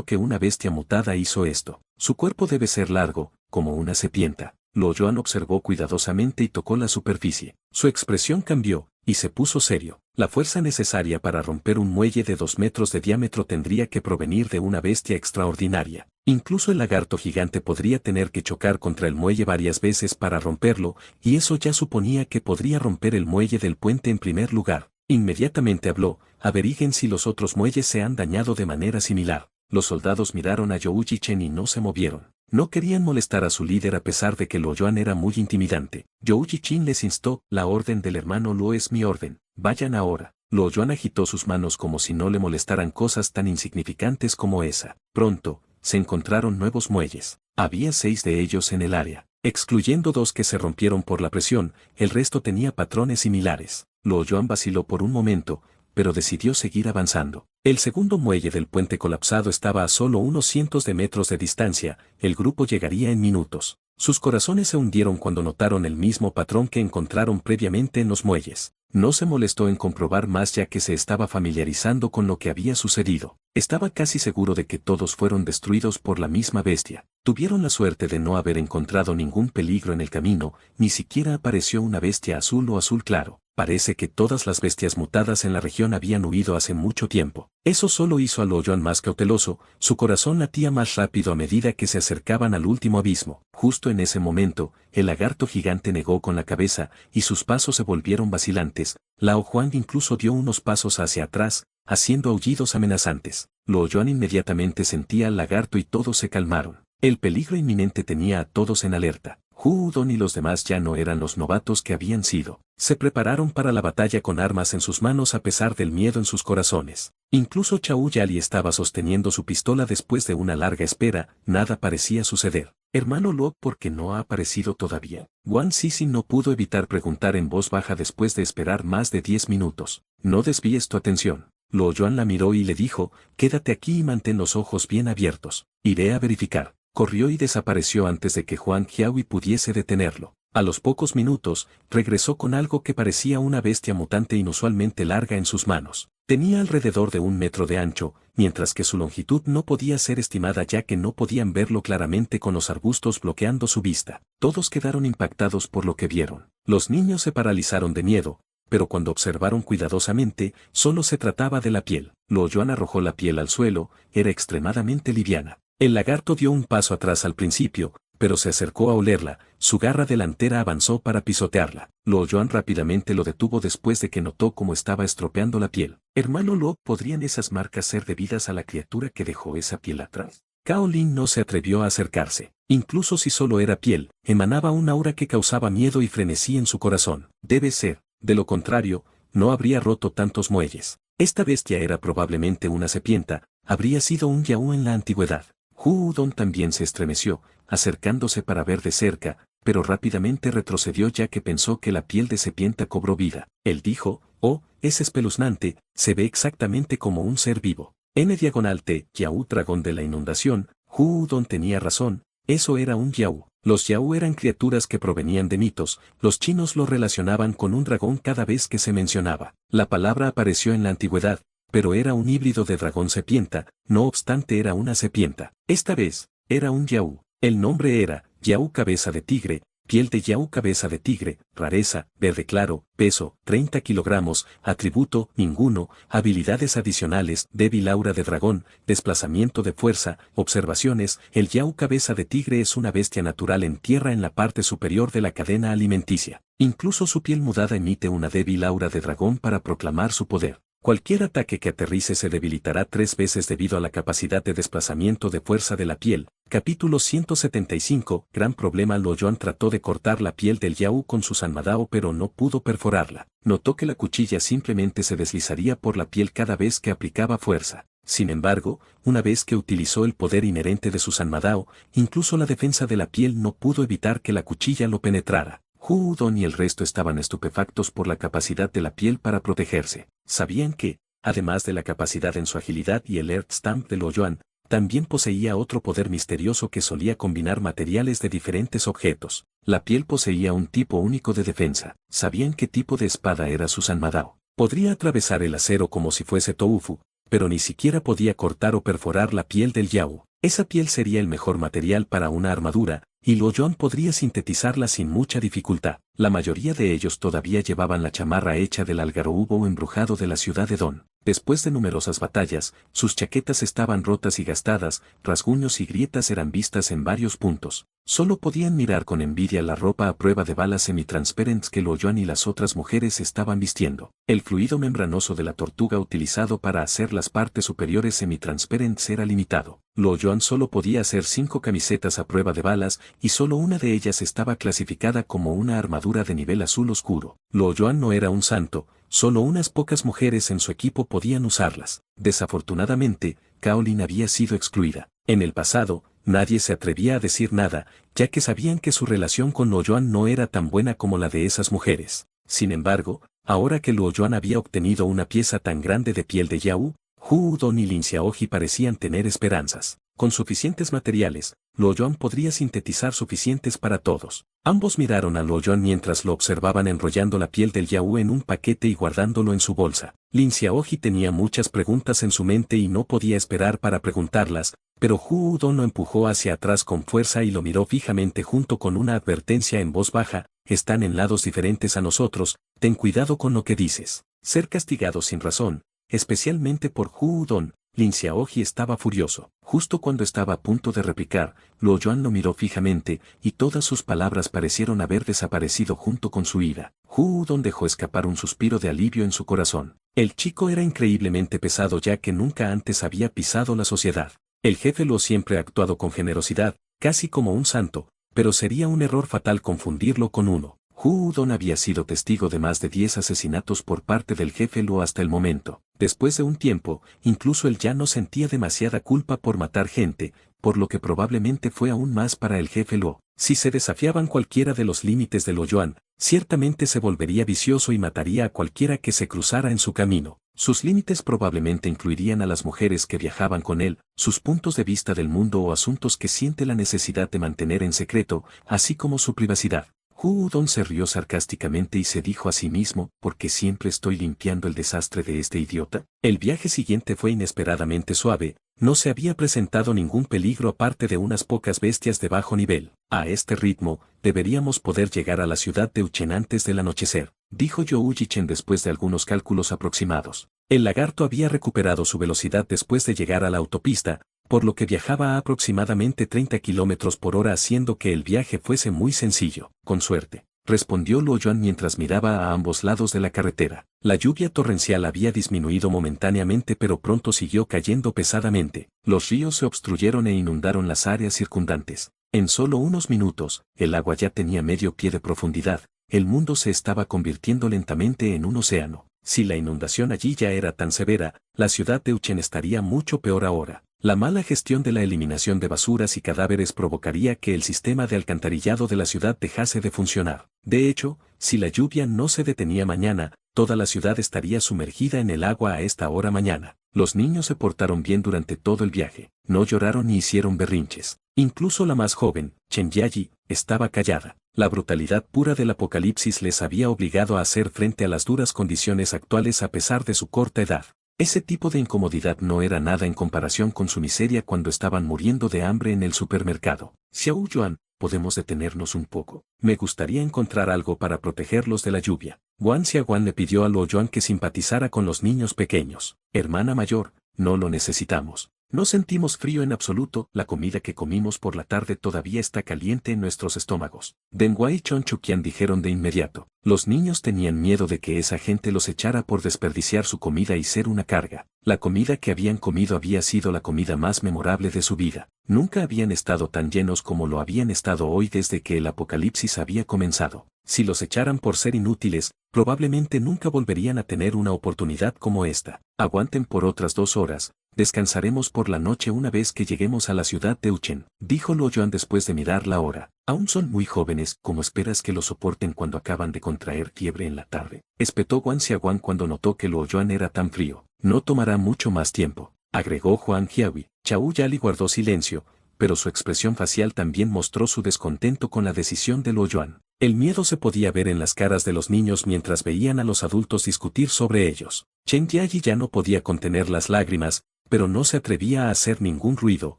que una bestia mutada hizo esto. Su cuerpo debe ser largo, como una serpiente. Luo Yuan observó cuidadosamente y tocó la superficie. Su expresión cambió, y se puso serio. La fuerza necesaria para romper un muelle de 2 metros de diámetro tendría que provenir de una bestia extraordinaria. Incluso el lagarto gigante podría tener que chocar contra el muelle varias veces para romperlo, y eso ya suponía que podría romper el muelle del puente en primer lugar. Inmediatamente habló, averigüen si los otros muelles se han dañado de manera similar. Los soldados miraron a Youji Chen y no se movieron. No querían molestar a su líder a pesar de que Luo Yuan era muy intimidante. Youji Chen les instó, la orden del hermano Luo es mi orden, vayan ahora. Luo Yuan agitó sus manos como si no le molestaran cosas tan insignificantes como esa. Pronto, se encontraron nuevos muelles. Había 6 de ellos en el área. Excluyendo 2 que se rompieron por la presión, el resto tenía patrones similares. Luo Yuan vaciló por un momento, pero decidió seguir avanzando. El segundo muelle del puente colapsado estaba a solo unos cientos de metros de distancia, el grupo llegaría en minutos. Sus corazones se hundieron cuando notaron el mismo patrón que encontraron previamente en los muelles. No se molestó en comprobar más ya que se estaba familiarizando con lo que había sucedido. Estaba casi seguro de que todos fueron destruidos por la misma bestia. Tuvieron la suerte de no haber encontrado ningún peligro en el camino, ni siquiera apareció una bestia azul o azul claro. Parece que todas las bestias mutadas en la región habían huido hace mucho tiempo. Eso solo hizo a Luo Yuan más cauteloso, su corazón latía más rápido a medida que se acercaban al último abismo. Justo en ese momento, el lagarto gigante negó con la cabeza, y sus pasos se volvieron vacilantes. Lao Huang incluso dio unos pasos hacia atrás, haciendo aullidos amenazantes. Luo Yuan inmediatamente sentía al lagarto y todos se calmaron. El peligro inminente tenía a todos en alerta. Hu Don y los demás ya no eran los novatos que habían sido. Se prepararon para la batalla con armas en sus manos a pesar del miedo en sus corazones. Incluso Chao Yali estaba sosteniendo su pistola después de una larga espera, nada parecía suceder. Hermano Luo, ¿por qué no ha aparecido todavía? Wang Sixin no pudo evitar preguntar en voz baja después de esperar más de 10 minutos. No desvíes tu atención. Luo Yuan la miró y le dijo, quédate aquí y mantén los ojos bien abiertos. Iré a verificar. Corrió y desapareció antes de que Huang Qiahui pudiese detenerlo. A los pocos minutos, regresó con algo que parecía una bestia mutante inusualmente larga en sus manos. Tenía alrededor de 1 metro de ancho, mientras que su longitud no podía ser estimada ya que no podían verlo claramente con los arbustos bloqueando su vista. Todos quedaron impactados por lo que vieron. Los niños se paralizaron de miedo, pero cuando observaron cuidadosamente, solo se trataba de la piel. Luo Yuan arrojó la piel al suelo, era extremadamente liviana. El lagarto dio un paso atrás al principio, pero se acercó a olerla, su garra delantera avanzó para pisotearla. Luo Yuan rápidamente lo detuvo después de que notó cómo estaba estropeando la piel. Hermano Luo, ¿podrían esas marcas ser debidas a la criatura que dejó esa piel atrás? Cao Lin no se atrevió a acercarse. Incluso si solo era piel, emanaba un aura que causaba miedo y frenesí en su corazón. Debe ser, de lo contrario, no habría roto tantos muelles. Esta bestia era probablemente una serpienta, habría sido un yaú en la antigüedad. Hu Don también se estremeció, acercándose para ver de cerca, pero rápidamente retrocedió ya que pensó que la piel de serpiente cobró vida. Él dijo, oh, es espeluznante, se ve exactamente como un ser vivo. N/T, Yaú dragón de la inundación, Hu Don tenía razón, eso era un yaú. Los yaú eran criaturas que provenían de mitos, los chinos lo relacionaban con un dragón cada vez que se mencionaba. La palabra apareció en la antigüedad, pero era un híbrido de dragón serpienta, no obstante era una serpienta. Esta vez, era un yaú. El nombre era, yaú cabeza de tigre, piel de yaú cabeza de tigre, rareza, verde claro, peso, 30 kilogramos, atributo, ninguno, habilidades adicionales, débil aura de dragón, desplazamiento de fuerza, observaciones, el yaú cabeza de tigre es una bestia natural en tierra en la parte superior de la cadena alimenticia. Incluso su piel mudada emite una débil aura de dragón para proclamar su poder. Cualquier ataque que aterrice se debilitará 3 veces debido a la capacidad de desplazamiento de fuerza de la piel. Capítulo 175. Gran problema. Luo Yuan trató de cortar la piel del yaú con su sanmadao pero no pudo perforarla. Notó que la cuchilla simplemente se deslizaría por la piel cada vez que aplicaba fuerza. Sin embargo, una vez que utilizó el poder inherente de su sanmadao, incluso la defensa de la piel no pudo evitar que la cuchilla lo penetrara. Hu Don y el resto estaban estupefactos por la capacidad de la piel para protegerse. Sabían que, además de la capacidad en su agilidad y el Earth Stamp de Luo Yuan, también poseía otro poder misterioso que solía combinar materiales de diferentes objetos. La piel poseía un tipo único de defensa. Sabían qué tipo de espada era su sanmadao. Podría atravesar el acero como si fuese tofu, pero ni siquiera podía cortar o perforar la piel del yaú. Esa piel sería el mejor material para una armadura, y Luo Yuan podría sintetizarla sin mucha dificultad. La mayoría de ellos todavía llevaban la chamarra hecha del algarrobo embrujado de la ciudad de Don. Después de numerosas batallas, sus chaquetas estaban rotas y gastadas, rasguños y grietas eran vistas en varios puntos. Solo podían mirar con envidia la ropa a prueba de balas semi-transparentes que Luo Yuan y las otras mujeres estaban vistiendo. El fluido membranoso de la tortuga utilizado para hacer las partes superiores semi-transparentes era limitado. Luo Yuan solo podía hacer 5 camisetas a prueba de balas, y solo una de ellas estaba clasificada como una armadura de nivel azul oscuro. Luo Yuan no era un santo, solo unas pocas mujeres en su equipo podían usarlas. Desafortunadamente, Cao Lin había sido excluida. En el pasado, nadie se atrevía a decir nada, ya que sabían que su relación con Luo Yuan no era tan buena como la de esas mujeres. Sin embargo, ahora que Luo Yuan había obtenido una pieza tan grande de piel de yaú, Hu Don y Lin Xiaoji parecían tener esperanzas. Con suficientes materiales, Luo Yuan podría sintetizar suficientes para todos. Ambos miraron a Luo Yuan mientras lo observaban enrollando la piel del yaú en un paquete y guardándolo en su bolsa. Lin Xiaoji tenía muchas preguntas en su mente y no podía esperar para preguntarlas, pero Hu Don lo empujó hacia atrás con fuerza y lo miró fijamente junto con una advertencia en voz baja: están en lados diferentes a nosotros, ten cuidado con lo que dices. Ser castigado sin razón, especialmente por Hu Don. Lin Xiaoji estaba furioso. Justo cuando estaba a punto de replicar, Luo Yuan lo miró fijamente, y todas sus palabras parecieron haber desaparecido junto con su ira. Hu Don dejó escapar un suspiro de alivio en su corazón. El chico era increíblemente pesado ya que nunca antes había pisado la sociedad. El jefe Luo siempre ha actuado con generosidad, casi como un santo, pero sería un error fatal confundirlo con uno. Hu Don había sido testigo de más de 10 asesinatos por parte del jefe Luo hasta el momento. Después de un tiempo, incluso él ya no sentía demasiada culpa por matar gente, por lo que probablemente fue aún más para el jefe Luo. Si se desafiaban cualquiera de los límites de Luo Yuan, ciertamente se volvería vicioso y mataría a cualquiera que se cruzara en su camino. Sus límites probablemente incluirían a las mujeres que viajaban con él, sus puntos de vista del mundo o asuntos que siente la necesidad de mantener en secreto, así como su privacidad. Hu Udon se rió sarcásticamente y se dijo a sí mismo, ¿por qué siempre estoy limpiando el desastre de este idiota? El viaje siguiente fue inesperadamente suave, no se había presentado ningún peligro aparte de unas pocas bestias de bajo nivel. A este ritmo, deberíamos poder llegar a la ciudad de Uchen antes del anochecer, dijo Youji-chen después de algunos cálculos aproximados. El lagarto había recuperado su velocidad después de llegar a la autopista, por lo que viajaba a aproximadamente 30 kilómetros por hora haciendo que el viaje fuese muy sencillo. Con suerte, respondió Luo Yuan mientras miraba a ambos lados de la carretera. La lluvia torrencial había disminuido momentáneamente pero pronto siguió cayendo pesadamente. Los ríos se obstruyeron e inundaron las áreas circundantes. En solo unos minutos, el agua ya tenía medio pie de profundidad. El mundo se estaba convirtiendo lentamente en un océano. Si la inundación allí ya era tan severa, la ciudad de Uchen estaría mucho peor ahora. La mala gestión de la eliminación de basuras y cadáveres provocaría que el sistema de alcantarillado de la ciudad dejase de funcionar. De hecho, si la lluvia no se detenía mañana, toda la ciudad estaría sumergida en el agua a esta hora mañana. Los niños se portaron bien durante todo el viaje, no lloraron ni hicieron berrinches. Incluso la más joven, Chen Yayi, estaba callada. La brutalidad pura del apocalipsis les había obligado a hacer frente a las duras condiciones actuales a pesar de su corta edad. Ese tipo de incomodidad no era nada en comparación con su miseria cuando estaban muriendo de hambre en el supermercado. Xiao Yuan, ¿podemos detenernos un poco? Me gustaría encontrar algo para protegerlos de la lluvia. Guan Xiaoguan le pidió a Luo Yuan que simpatizara con los niños pequeños. Hermana mayor, no lo necesitamos. No sentimos frío en absoluto, la comida que comimos por la tarde todavía está caliente en nuestros estómagos. Deng Wai y Chon Chuqian dijeron de inmediato. Los niños tenían miedo de que esa gente los echara por desperdiciar su comida y ser una carga. La comida que habían comido había sido la comida más memorable de su vida. Nunca habían estado tan llenos como lo habían estado hoy desde que el apocalipsis había comenzado. Si los echaran por ser inútiles, probablemente nunca volverían a tener una oportunidad como esta. Aguanten por otras 2 horas. Descansaremos por la noche una vez que lleguemos a la ciudad de Uchen, dijo Luo Yuan después de mirar la hora. Aún son muy jóvenes, ¿cómo esperas que lo soporten cuando acaban de contraer fiebre en la tarde? Espetó Guan Xiaoguan cuando notó que Luo Yuan era tan frío. No tomará mucho más tiempo, agregó Huang Jiahui. Chao Yali guardó silencio, pero su expresión facial también mostró su descontento con la decisión de Luo Yuan. El miedo se podía ver en las caras de los niños mientras veían a los adultos discutir sobre ellos. Chen Jiayi ya no podía contener las lágrimas, pero no se atrevía a hacer ningún ruido,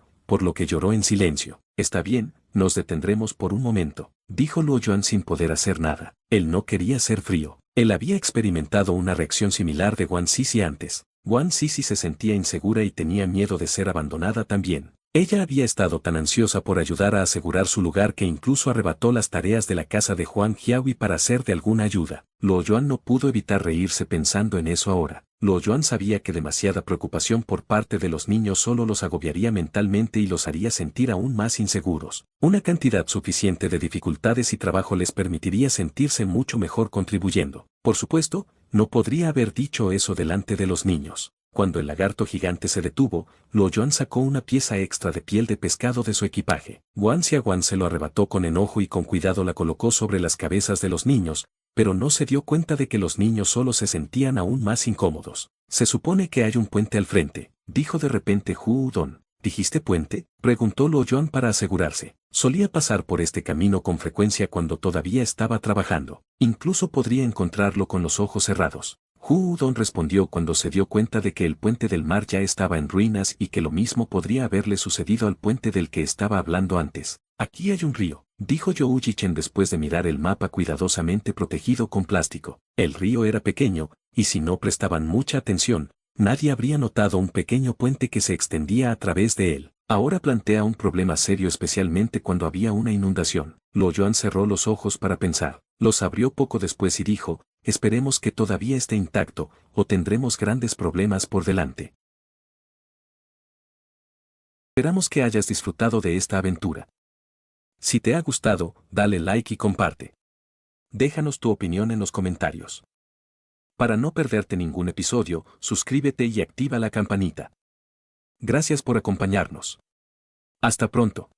por lo que lloró en silencio. Está bien, nos detendremos por un momento, dijo Luo Yuan sin poder hacer nada. Él no quería ser frío. Él había experimentado una reacción similar de Guan Sisi antes. Guan Sisi se sentía insegura y tenía miedo de ser abandonada también. Ella había estado tan ansiosa por ayudar a asegurar su lugar que incluso arrebató las tareas de la casa de Huang Jiahui para ser de alguna ayuda. Luo Yuan no pudo evitar reírse pensando en eso ahora. Luo Yuan sabía que demasiada preocupación por parte de los niños solo los agobiaría mentalmente y los haría sentir aún más inseguros. Una cantidad suficiente de dificultades y trabajo les permitiría sentirse mucho mejor contribuyendo. Por supuesto, no podría haber dicho eso delante de los niños. Cuando el lagarto gigante se detuvo, Luo Yuan sacó una pieza extra de piel de pescado de su equipaje. Guan Xiaoguan se lo arrebató con enojo y con cuidado la colocó sobre las cabezas de los niños, pero no se dio cuenta de que los niños solo se sentían aún más incómodos. Se supone que hay un puente al frente, dijo de repente Hu Udon. ¿Dijiste puente?, preguntó Luo Yuan para asegurarse. Solía pasar por este camino con frecuencia cuando todavía estaba trabajando. Incluso podría encontrarlo con los ojos cerrados. Hu Udon respondió cuando se dio cuenta de que el puente del mar ya estaba en ruinas y que lo mismo podría haberle sucedido al puente del que estaba hablando antes. Aquí hay un río, dijo Youji-chen después de mirar el mapa cuidadosamente protegido con plástico. El río era pequeño, y si no prestaban mucha atención, nadie habría notado un pequeño puente que se extendía a través de él. Ahora plantea un problema serio especialmente cuando había una inundación. Luo Yuan cerró los ojos para pensar. Los abrió poco después y dijo, esperemos que todavía esté intacto, o tendremos grandes problemas por delante. Esperamos que hayas disfrutado de esta aventura. Si te ha gustado, dale like y comparte. Déjanos tu opinión en los comentarios. Para no perderte ningún episodio, suscríbete y activa la campanita. Gracias por acompañarnos. Hasta pronto.